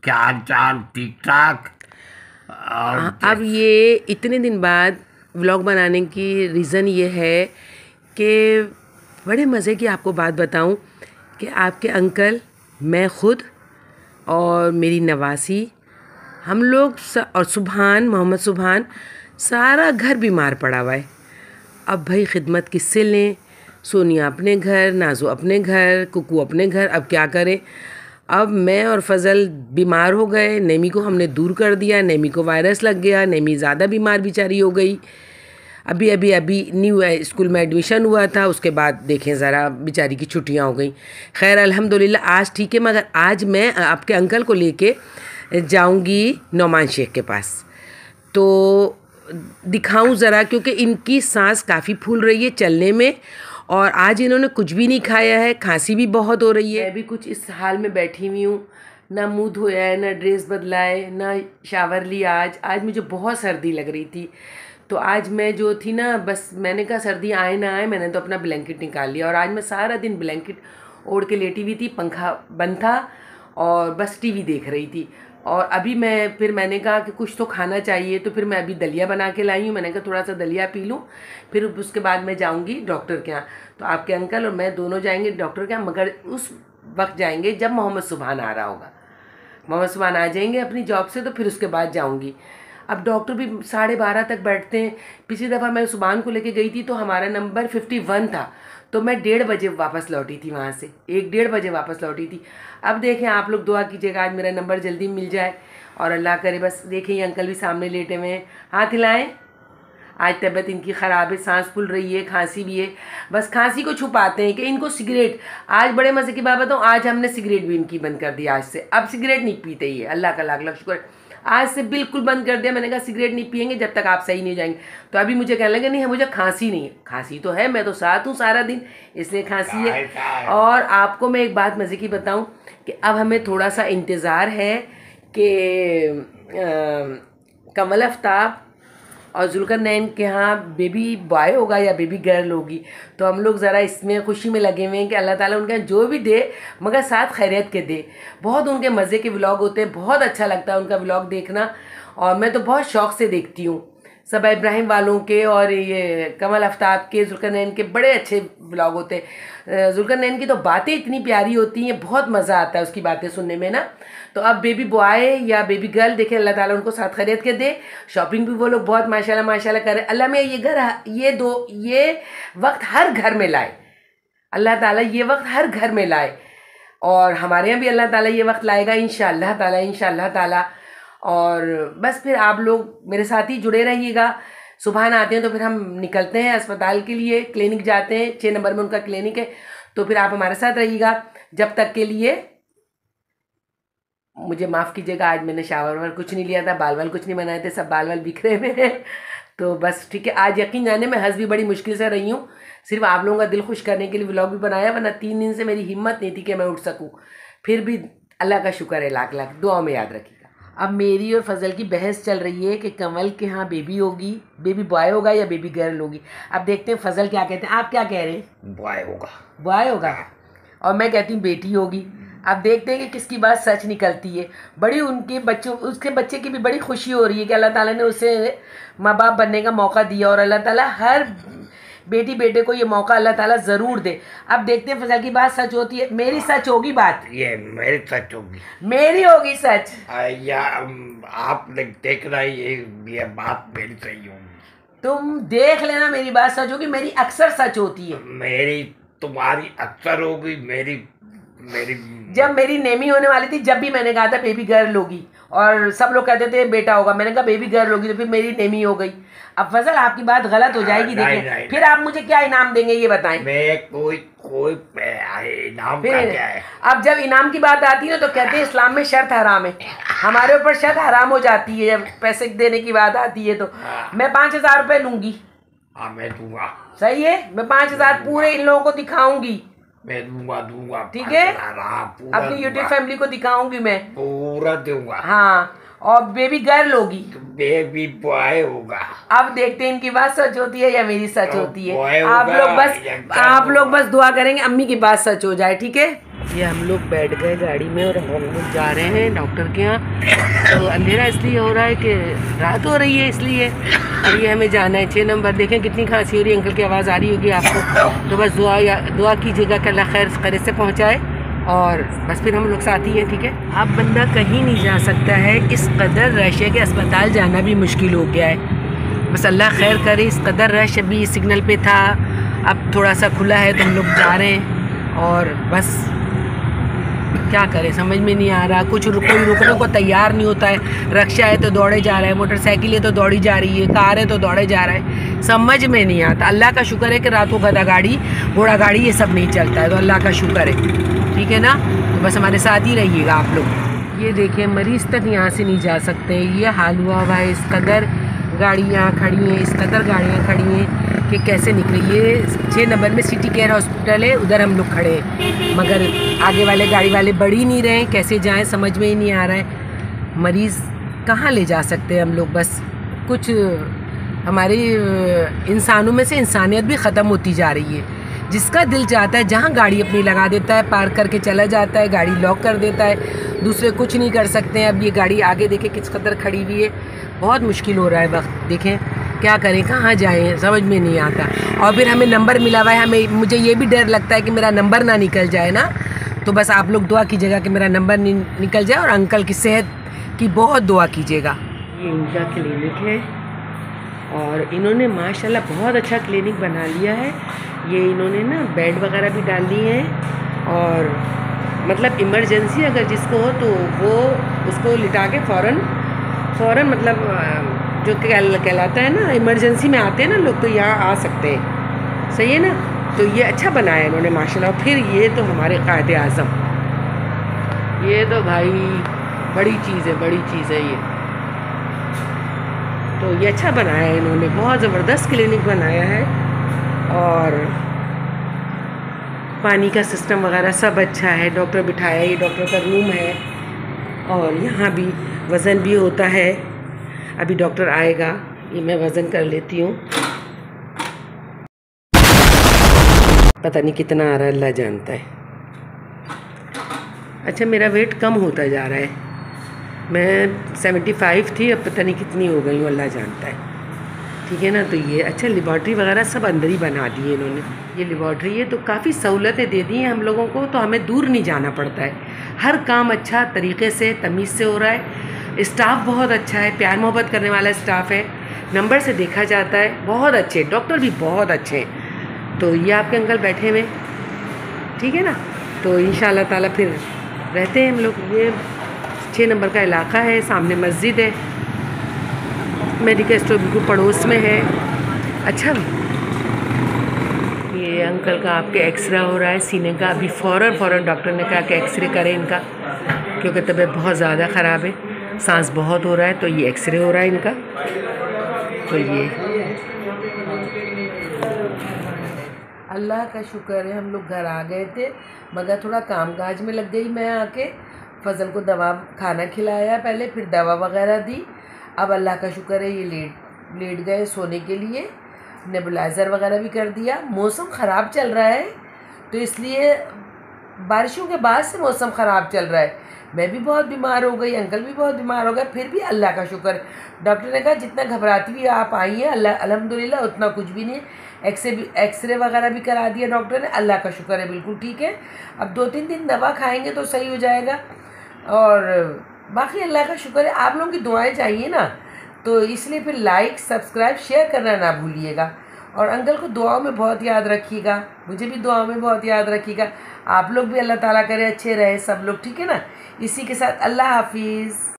क्या हाल चाल? ठीक ठाक। अब ये इतने दिन बाद व्लॉग बनाने की रीज़न ये है कि बड़े मज़े की आपको बात बताऊं कि आपके अंकल, मैं ख़ुद और मेरी नवासी, हम लोग और सुभान, मोहम्मद सुभान, सारा घर बीमार पड़ा हुआ है। अब भाई खिदमत किससे लें? सोनिया अपने घर, नाजो अपने घर, कुकू अपने घर। अब क्या करें? अब मैं और फज़ल बीमार हो गए। नेमी को हमने दूर कर दिया, नेमी को वायरस लग गया, नेमी ज़्यादा बीमार बेचारी हो गई। अभी न्यू स्कूल में एडमिशन हुआ था, उसके बाद देखें ज़रा बेचारी की छुट्टियां हो गई। खैर अल्हम्दुलिल्लाह आज ठीक है, मगर आज मैं आपके अंकल को लेके जाऊंगी नौमान शेख के पास, तो दिखाऊं ज़रा, क्योंकि इनकी सांस काफ़ी फूल रही है चलने में, और आज इन्होंने कुछ भी नहीं खाया है, खांसी भी बहुत हो रही है। मैं भी कुछ इस हाल में बैठी हुई हूँ, ना मुँह धोया है, ना ड्रेस बदला है, ना शावर लिया। आज मुझे बहुत सर्दी लग रही थी, तो आज मैं जो थी ना, बस मैंने कहा सर्दी आए ना आए, मैंने तो अपना ब्लैंकेट निकाल लिया और आज मैं सारा दिन ब्लैंकेट ओढ़ के लेटी हुई थी, पंखा बंद था और बस टीवी देख रही थी। और अभी मैंने कहा कि कुछ तो खाना चाहिए, तो फिर मैं अभी दलिया बना के लाई हूँ। मैंने कहा थोड़ा सा दलिया पी लूँ, फिर उसके बाद मैं जाऊँगी डॉक्टर के यहाँ। तो आपके अंकल और मैं दोनों जाएंगे डॉक्टर के यहाँ, मगर उस वक्त जाएंगे जब मोहम्मद सुभान आ रहा होगा। मोहम्मद सुभान आ जाएंगे अपनी जॉब से, तो फिर उसके बाद जाऊँगी। अब डॉक्टर भी 12:30 तक बैठते हैं। पिछली दफ़ा मैं सुभान को लेके गई थी तो हमारा नंबर 51 था, तो मैं 1:30 बजे वापस लौटी थी वहाँ से, 1-1:30 बजे वापस लौटी थी। अब देखें, आप लोग दुआ कीजिएगा आज मेरा नंबर जल्दी मिल जाए, और अल्लाह करे बस। देखें ये अंकल भी सामने लेटे हुए हैं, हाथ हिलाएं। आज तबीयत इनकी ख़राब है, सांस फूल रही है, खांसी भी है। बस खांसी को छुपाते हैं कि इनको सिगरेट, आज बड़े मज़े की बात बताऊँ, आज हमने सिगरेट भी इनकी बंद कर दी। आज से अब सिगरेट नहीं पीते ही है, अल्लाह का लाख लाख शुक्र, आज से बिल्कुल बंद कर दिया। मैंने कहा सिगरेट नहीं पियेंगे जब तक आप सही नहीं जाएंगे। तो अभी मुझे कहने लगे नहीं है, मुझे खांसी नहीं है। खांसी तो है, मैं तो साथ हूँ सारा दिन, इसलिए खांसी है। और आपको मैं एक बात मज़े की बताऊँ कि अब हमें थोड़ा सा इंतज़ार है कि कमल आफ्ताब और जुल्करनैन के यहाँ बेबी बॉय होगा या बेबी गर्ल होगी। तो हम लोग ज़रा इसमें खुशी में लगे हुए हैं कि अल्लाह ताला उनके जो भी दे, मगर साथ खैरियत के दे। बहुत उनके मज़े के व्लॉग होते हैं, बहुत अच्छा लगता है उनका व्लॉग देखना, और मैं तो बहुत शौक़ से देखती हूँ। सब इब्राहिम वालों के और ये कमल आफ्ताब के, जुल्करनैन के बड़े अच्छे व्लॉग होते हैं। जुल्करनैन की तो बातें इतनी प्यारी होती हैं, बहुत मज़ा आता है उसकी बातें सुनने में ना। तो अब बेबी बॉय या बेबी गर्ल देखें, अल्लाह ताला उनको साथ खरीद के दे। शॉपिंग भी वो लोग बहुत माशाल्लाह माशाल्लाह करें। अल्लाह में ये वक्त हर घर में लाए, अल्लाह ताला ये वक्त हर घर में लाए, और हमारे यहाँ भी अल्लाह ताला ये वक्त लाएगा इंशाअल्लाह ताला। और बस फिर आप लोग मेरे साथ ही जुड़े रहिएगा। सुबह आते हैं तो फिर हम निकलते हैं अस्पताल के लिए, क्लिनिक जाते हैं, 6 नंबर में उनका क्लिनिक है। तो फिर आप हमारे साथ रहिएगा जब तक के लिए। मुझे माफ़ कीजिएगा, आज मैंने शावर वावर कुछ नहीं लिया था, बाल वाल कुछ नहीं बनाए थे, सब बाल वाल बिखरे हुए हैं। तो बस ठीक है, आज यकीन जाने मैं हंस भी बड़ी मुश्किल से रही हूँ, सिर्फ आप लोगों का दिल खुश करने के लिए व्लॉग भी बनाया, वरना 3 दिन से मेरी हिम्मत नहीं थी कि मैं उठ सकूँ। फिर भी अल्लाह का शुक्र है, लाख लाख दुआओं में याद रखिएगा। अब मेरी और फजल की बहस चल रही है कि कमल के यहाँ बेबी होगी, बेबी बॉय होगा या बेबी गर्ल होगी। अब देखते हैं फजल क्या कहते हैं, आप क्या कह रहे हैं? बॉय होगा। बॉय होगा, और मैं कहती हूँ बेटी होगी। अब देखते हैं कि किसकी बात सच निकलती है। बड़ी उसके बच्चे की भी बड़ी खुशी हो रही है कि अल्लाह ताला ने उसे माँ बाप बनने का मौका दिया, और अल्लाह ताला हर बेटी बेटे को ये मौका अल्लाह ताला ज़रूर दे। अब देखते हैं फजल की बात सच होती है, मेरी सच होगी बात, ये मेरी सच होगी, मेरी होगी सच, या आप देखना ये बात मेरी सही होगी। तुम देख लेना मेरी बात सच होगी, मेरी अक्सर सच होती है। मेरी तुम्हारी अक्सर होगी, मेरी जब मेरी नेमी होने वाली थी, जब भी मैंने कहा था बेबी गर्ल होगी, और सब लोग कहते थे बेटा होगा, मैंने कहा बेबी गर्ल होगी, तो फिर मेरी नेमी हो गई। अब फजल आपकी बात गलत हो जाएगी, देखिए फिर आप मुझे क्या इनाम देंगे ये बताएं। मैं कोई इनाम का क्या है? अब जब इनाम की बात आती है तो कहते हैं इस्लाम में शर्त हराम है, हमारे ऊपर शर्त हराम हो जाती है जब पैसे देने की बात आती है। तो मैं 5000 रुपये लूंगी। हाँ मैं दूंगा, सही है, मैं 5000 पूरे इन लोगों को दिखाऊंगी, मैं दूंगा ठीक है, अपनी यूट्यूब फैमिली को दिखाऊंगी, मैं पूरा दूंगा। हाँ, और बेबी गर्ल होगी, बेबी बॉय होगा। अब देखते हैं इनकी बात सच होती है या मेरी सच होती है। आप लोग बस दुआ करेंगे अम्मी की बात सच हो जाए, ठीक है। ये हम लोग बैठ गए गाड़ी में और हम लोग जा रहे हैं डॉक्टर के यहाँ। तो अंधेरा इसलिए हो रहा है कि रात हो रही है, इसलिए और ये हमें जाना है 6 नंबर। देखें कितनी खांसी हो रही है, अंकल की आवाज़ आ रही होगी आपको। तो बस दुआ कीजिएगा कि अल्लाह खैर से पहुँचाए और बस फिर हम लोग साथ ही हैं, ठीक है। अब बंदा कहीं नहीं जा सकता है, इस कदर रश है कि अस्पताल जाना भी मुश्किल हो गया है। बस अल्लाह खैर करे। इस कदर रश अभी सिग्नल पे था, अब थोड़ा सा खुला है तो हम लोग जा रहे हैं और बस क्या करें समझ में नहीं आ रहा। कोई रुकने को तैयार नहीं होता है। रिक्शा है तो दौड़े जा रहा है, मोटरसाइकिल है तो दौड़ी जा रही है, कार है तो दौड़े जा रहा है, समझ में नहीं आता। अल्लाह का शुक्र है कि रात को गधा गाड़ी घोड़ा गाड़ी ये सब नहीं चलता है, तो अल्लाह का शुक्र है, ठीक है ना। तो बस हमारे साथ ही रहिएगा आप लोग। ये देखें मरीज़ तक यहाँ से नहीं जा सकते, ये हाल हुआ हुआ है। इस कदर गाड़ियाँ खड़ी हैं, इस कदर गाड़ियाँ खड़ी हैं कि कैसे निकले। ये 6 नंबर में सिटी केयर हॉस्पिटल है, उधर हम लोग खड़े हैं, मगर आगे वाले गाड़ी वाले बढ़ ही नहीं रहे हैं। कैसे जाएं समझ में ही नहीं आ रहा है। मरीज़ कहाँ ले जा सकते हैं हम लोग। बस कुछ हमारे इंसानों में से इंसानियत भी ख़त्म होती जा रही है। जिसका दिल चाहता है जहाँ गाड़ी अपनी लगा देता है, पार्क करके चला जाता है, गाड़ी लॉक कर देता है, दूसरे कुछ नहीं कर सकते हैं। अब ये गाड़ी आगे देखें किस कदर खड़ी हुई है, बहुत मुश्किल हो रहा है वक्त। देखें क्या करें, कहाँ जाएं समझ में नहीं आता। और फिर हमें नंबर मिला हुआ है, मुझे ये भी डर लगता है कि मेरा नंबर ना निकल जाए ना। तो बस आप लोग दुआ कीजिएगा कि मेरा नंबर निकल जाए और अंकल की सेहत की बहुत दुआ कीजिएगा। ये इनका क्लिनिक है और इन्होंने माशाल्लाह बहुत अच्छा क्लिनिक बना लिया है। ये इन्होंने ना बेड वगैरह भी डाल दिए हैं और मतलब इमरजेंसी अगर जिसको हो तो वो उसको लिटा के फ़ौरन मतलब जो कहलाता है ना, इमरजेंसी में आते हैं ना लोग, तो यहाँ आ सकते हैं, सही है ना। तो ये अच्छा बनाया इन्होंने माशाल्लाह। फिर ये तो हमारे कायदे आज़म, ये तो भाई बड़ी चीज़ है ये। तो ये अच्छा बनाया है इन्होंने, बहुत ज़बरदस्त क्लिनिक बनाया है और पानी का सिस्टम वगैरह सब अच्छा है। डॉक्टर बिठाया, ये डॉक्टर का रूम है और यहाँ भी वज़न भी होता है। अभी डॉक्टर आएगा, ये मैं वज़न कर लेती हूँ। पता नहीं कितना आ रहा है, अल्लाह जानता है। अच्छा मेरा वेट कम होता जा रहा है, मैं 75 थी, अब पता नहीं कितनी हो गई हूँ, अल्लाह जानता है, ठीक है ना। तो ये अच्छा लेबॉर्ट्री वगैरह सब अंदर ही बना दी है इन्होंने। ये लेबॉर्ट्री है तो काफ़ी सहूलतें दे दी हैं हम लोगों को, तो हमें दूर नहीं जाना पड़ता है। हर काम अच्छा तरीके से तमीज़ से हो रहा है। स्टाफ बहुत अच्छा है, प्यार मोहब्बत करने वाला स्टाफ है, नंबर से देखा जाता है, बहुत अच्छे डॉक्टर भी बहुत अच्छे हैं। तो ये आपके अंकल बैठे हुए, ठीक है ना। तो इंशाल्लाह ताला फिर रहते हैं हम लोग। ये 6 नंबर का इलाका है, सामने मस्जिद है, मेडिकल स्टोर बिल्कुल पड़ोस में है। अच्छा ये अंकल का आपके एक्सरे हो रहा है सीने का। अभी फ़ौरन डॉक्टर ने कहा कि एक्सरे करें इनका, क्योंकि तबीयत बहुत ज़्यादा ख़राब है, सांस बहुत हो रहा है, तो ये एक्सरे हो रहा है इनका। तो ये अल्लाह का शुक्र है हम लोग घर आ गए थे, मगर थोड़ा कामकाज में लग गई मैं आके। फजल को दवा खाना खिलाया पहले, फिर दवा वगैरह दी। अब अल्लाह का शुक्र है ये लेट गए सोने के लिए, नेबुलाइज़र वगैरह भी कर दिया। मौसम ख़राब चल रहा है तो इसलिए बारिशों के बाद से मौसम ख़राब चल रहा है। मैं भी बहुत बीमार हो गई, अंकल भी बहुत बीमार हो गए, फिर भी अल्लाह का शुक्र। डॉक्टर ने कहा जितना घबराती हुई आप आई हैं अल्हम्दुलिल्लाह उतना कुछ भी नहीं। एक्सरे वगैरह भी करा दिया डॉक्टर ने, अल्लाह का शुक्र है बिल्कुल ठीक है। अब 2-3 दिन दवा खाएंगे तो सही हो जाएगा और बाकी अल्लाह का शुक्र है। आप लोगों की दुआएं चाहिए ना, तो इसलिए फिर लाइक सब्सक्राइब शेयर करना ना भूलिएगा। और अंकल को दुआओं में बहुत याद रखिएगा, मुझे भी दुआओं में बहुत याद रखिएगा। आप लोग भी अल्लाह ताला करे अच्छे रहे सब लोग, ठीक है ना। इसी के साथ अल्लाह हाफिज़।